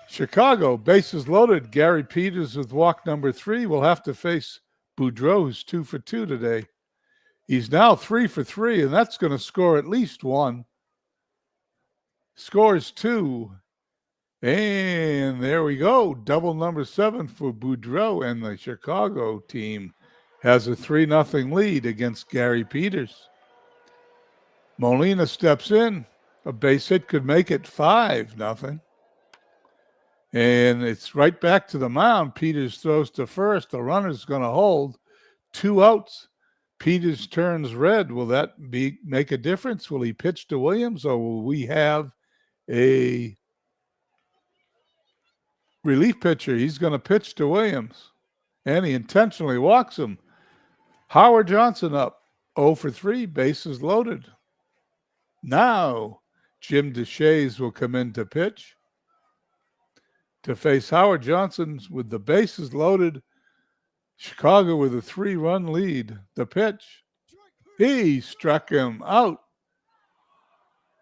Chicago, bases loaded. Gary Peters with walk number 3 will have to face Boudreau, who's 2 for 2 today. He's now 3 for 3, and that's going to score at least 1. Scores 2. And there we go. Double number 7 for Boudreau, and the Chicago team has a 3-0 lead against Gary Peters. Molina steps in. A base hit could make it 5-0. And it's right back to the mound. Peters throws to first. The runner's going to hold. 2 outs. Peters turns red. Will that make a difference? Will he pitch to Williams, or will we have a relief pitcher? He's going to pitch to Williams, and he intentionally walks him. Howard Johnson up, 0 for 3, bases loaded. Now, Jim DeShays will come in to pitch to face Howard Johnson with the bases loaded. Chicago with a 3-run lead. The pitch. He struck him out.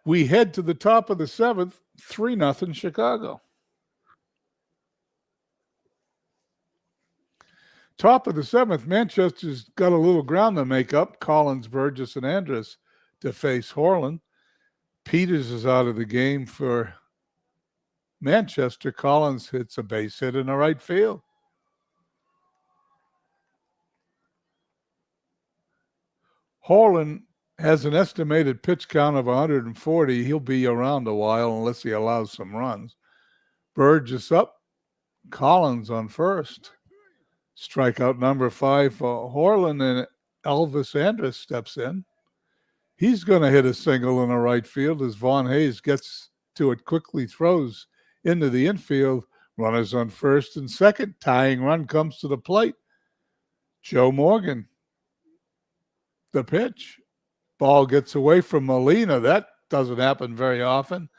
We head to the top of the 7th, 3-0 Chicago. Top of the seventh, Manchester's got a little ground to make up. Collins, Burgess, and Andrus to face Horland. Peters is out of the game for Manchester. Collins hits a base hit in the right field. Horland has an estimated pitch count of 140. He'll be around a while unless he allows some runs. Burgess up. Collins on first. Strikeout number 5 for Horland, and Elvis Andrus steps in. He's going to hit a single in the right field as Vaughn Hayes gets to it quickly, throws into the infield. Runners on first and second. Tying run comes to the plate. Joe Morgan. The pitch. Ball gets away from Molina. That doesn't happen very often.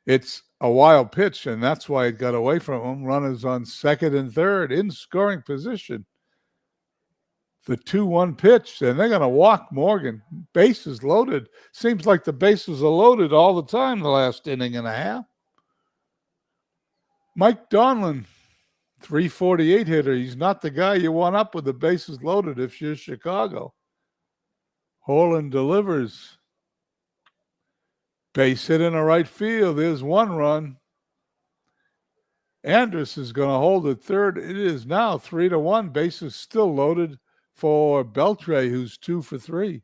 It's a wild pitch, and that's why it got away from him. Runners on second and third in scoring position. The 2-1 pitch, and they're going to walk Morgan. Bases loaded. Seems like the bases are loaded all the time the last inning and a half. Mike Donlin, 348 hitter. He's not the guy you want up with the bases loaded if you're Chicago. Horland delivers. Base hit in the right field. There's one run. Andrus is going to hold it third. It is now 3-1. Bases still loaded for Beltre, who's 2 for 3.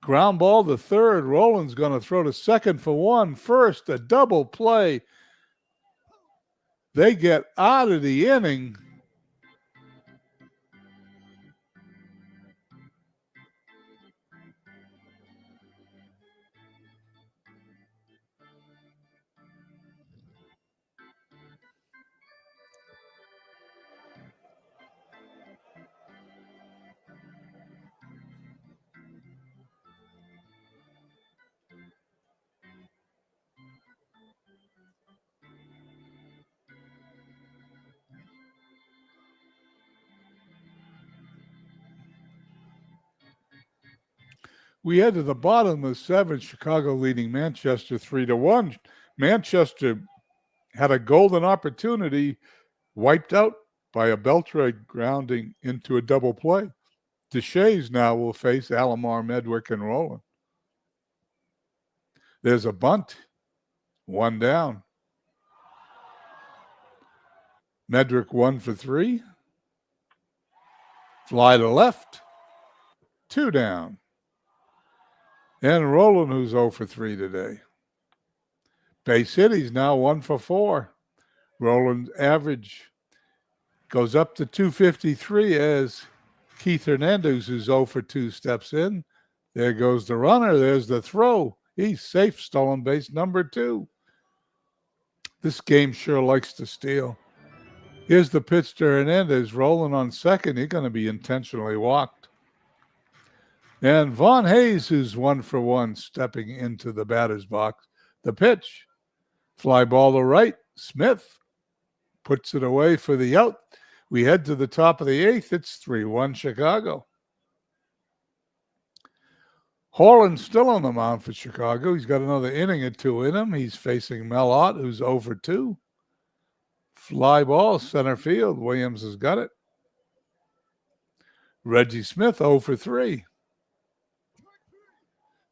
Ground ball to third. Roland's going to throw to second for 1. First, a double play. They get out of the inning. We head to the bottom of 7, Chicago leading Manchester 3-1. Manchester had a golden opportunity wiped out by a Beltre grounding into a double play. Deshays now will face Alomar, Medwick, and Roland. There's a bunt. 1 down. Medwick 1 for 3. Fly to left. 2 down. And Roland, who's 0 for 3 today. Base hit, he's now 1 for 4. Roland's average goes up to 253 as Keith Hernandez, who's 0 for 2, steps in. There goes the runner. There's the throw. He's safe. Stolen base number 2. This game sure likes to steal. Here's the pitch to Hernandez. Rolling on second. He's going to be intentionally walked. And Vaughn Hayes, who's 1 for 1, stepping into the batter's box. The pitch. Fly ball to right. Smith puts it away for the out. We head to the top of the 8th. It's 3-1 Chicago. Horland's still on the mound for Chicago. He's got another inning or 2 in him. He's facing Melott, who's 0 for 2. Fly ball, center field. Williams has got it. Reggie Smith, 0 for 3.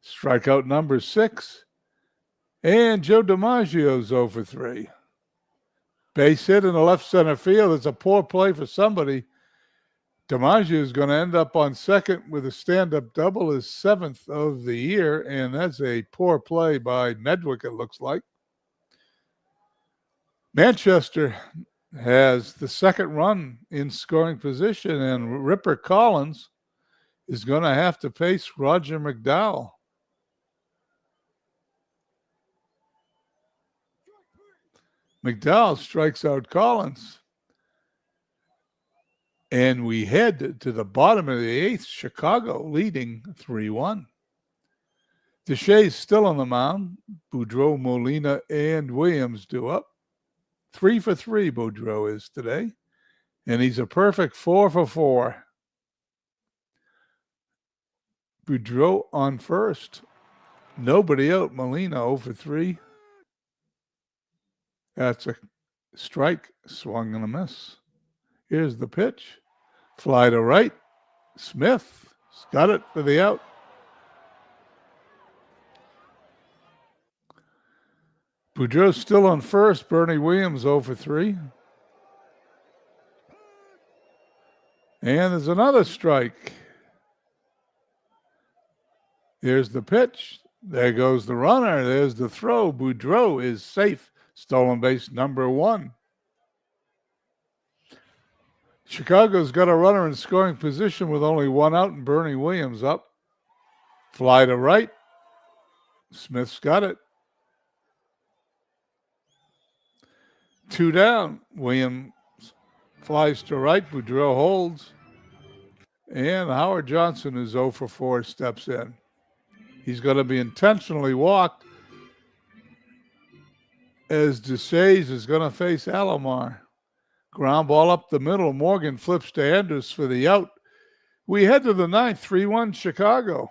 Strikeout number 6. And Joe DiMaggio's 0 for 3. Base hit in the left center field. It's a poor play for somebody. DiMaggio is going to end up on second with a stand-up double, his 7th of the year, and that's a poor play by Medwick, it looks like. Manchester has the second run in scoring position, and Ripper Collins is going to have to face Roger McDowell. McDowell strikes out Collins. And we head to the bottom of the 8th, Chicago leading 3-1. Deshays still on the mound. Boudreau, Molina, and Williams due up. 3 for 3 Boudreau is today. And he's a perfect 4 for 4. Boudreau on first. Nobody out. Molina 0 for 3. That's a Strike, swung and a miss. Here's the pitch. Fly to right. Smith got it for the out. Boudreau's still on first. Bernie Williams 0 for 3. And there's another strike. Here's the pitch. There goes the runner. There's the throw. Boudreau is safe. Stolen base number 1. Chicago's got a runner in scoring position with only 1 out and Bernie Williams up. Fly to right. Smith's got it. 2 down. Williams flies to right. Boudreau holds. And Howard Johnson is 0 for 4, steps in. He's going to be intentionally walked as DeShays is going to face Alomar. Ground ball up the middle. Morgan flips to Andrus for the out. We head to the 9th, 3-1 Chicago.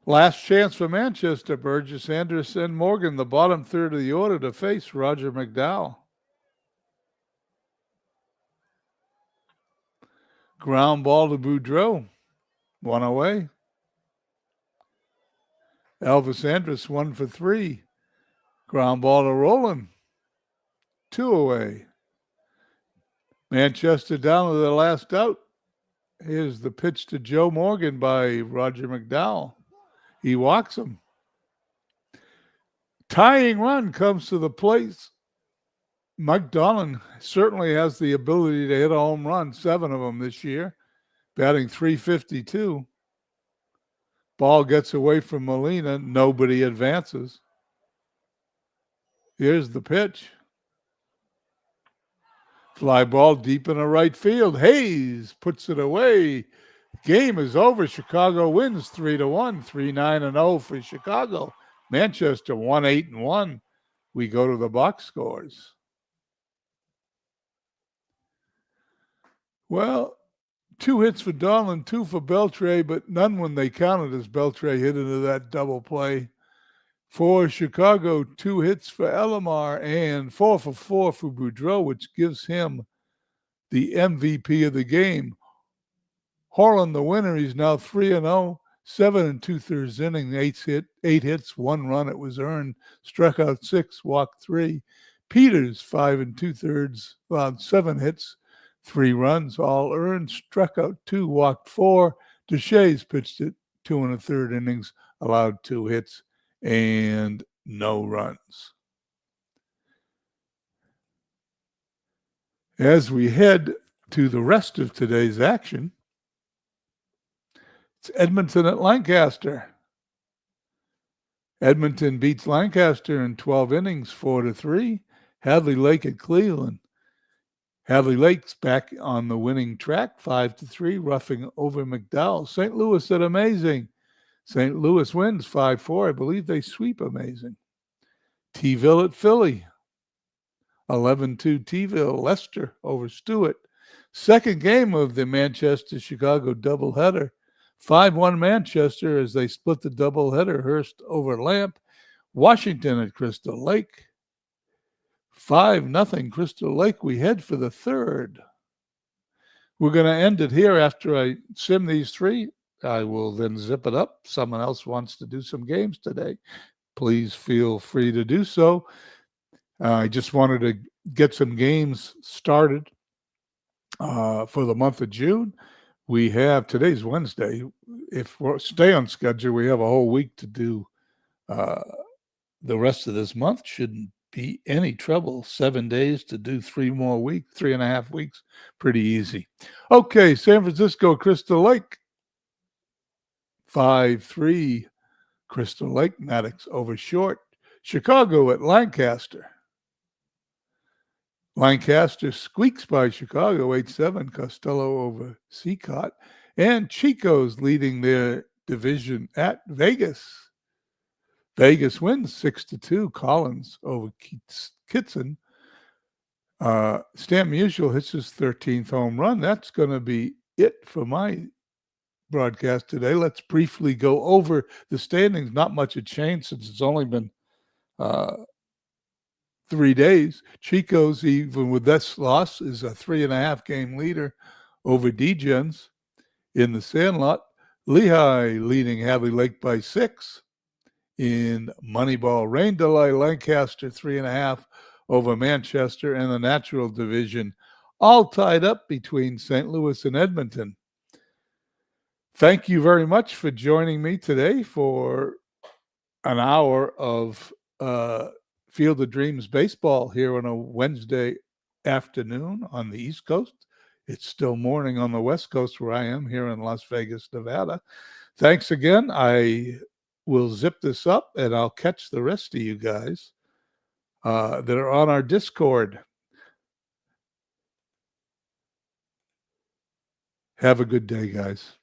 Last chance for Manchester. Burgess, Andrus, and Morgan, the bottom third of the order to face Roger McDowell. Ground ball to Boudreau. 1 away. Elvis Andrus 1 for 3. Ground ball to Rowland. 2 away. Manchester down to the last out. Here's the pitch to Joe Morgan by Roger McDowell. He walks him. Tying run comes to the plate. Mike Donnan certainly has the ability to hit a home run, 7 of them this year, batting .352. Ball gets away from Molina. Nobody advances. Here's the pitch. Fly ball deep in the right field. Hayes puts it away. Game is over. Chicago wins 3-1, 3-9-0 for Chicago. Manchester 1-8-1. We go to the box scores. Well, 2 hits for Donlin, 2 for Beltre, but none when they counted as Beltre hit into that double play. For Chicago, 2 hits for Alomar and 4 for 4 for Boudreau, which gives him the MVP of the game. Harlan, the winner, he's now 3-0, 7 2/3 inning, 8 hits, 1 run. It was earned. Struck out 6, walked 3. Peters 5 2/3, allowed 7 hits, 3 runs, all earned. Struck out 2, walked 4. DeShays pitched it 2 1/3 innings, allowed 2 hits and no runs. As we head to the rest of today's action, it's Edmonton at Lancaster. Edmonton beats Lancaster in 12 innings, 4-3. Hadley Lake at Cleveland. Hadley Lake's back on the winning track, 5-3, roughing over McDowell. St. Louis at Amazing. St. Louis wins 5-4. I believe they sweep Amazing. T-Ville at Philly. 11-2 T-Ville. Lester over Stewart. Second game of the Manchester-Chicago doubleheader. 5-1 Manchester as they split the doubleheader. Hurst over Lamp. Washington at Crystal Lake. 5-0 Crystal Lake. We head for the third. We're going to end it here after I sim these 3. I will then zip it up. Someone else wants to do some games today. Please feel free to do so. I just wanted to get some games started for the month of June. We have, today's Wednesday. If we stay on schedule, we have a whole week to do the rest of this month. Shouldn't be any trouble. 7 days to do 3 more weeks, 3.5 weeks. Pretty easy. Okay, San Francisco, Crystal Lake. 5-3 Crystal Lake. Maddox over Short. Chicago at Lancaster. Lancaster squeaks by Chicago 8-7. Costello over Seacott. And Chico's leading their division at Vegas. Vegas wins 6-2. Collins over Kitson. Stan Musial hits his 13th home run. That's going to be it for my broadcast today. Let's briefly go over the standings. Not much has changed since it's only been 3 days. Chico's, even with this loss, is a 3.5 game leader over Degens in the Sandlot. Lehigh leading Hadley Lake by 6. In Moneyball, Rain Delay, Lancaster 3.5 over Manchester, and the Natural Division all tied up between St. Louis and Edmonton. Thank you very much for joining me today for an hour of Field of Dreams baseball here on a Wednesday afternoon on the East Coast. It's still morning on the West Coast where I am here in Las Vegas, Nevada. Thanks again. I will zip this up and I'll catch the rest of you guys that are on our Discord. Have a good day, guys.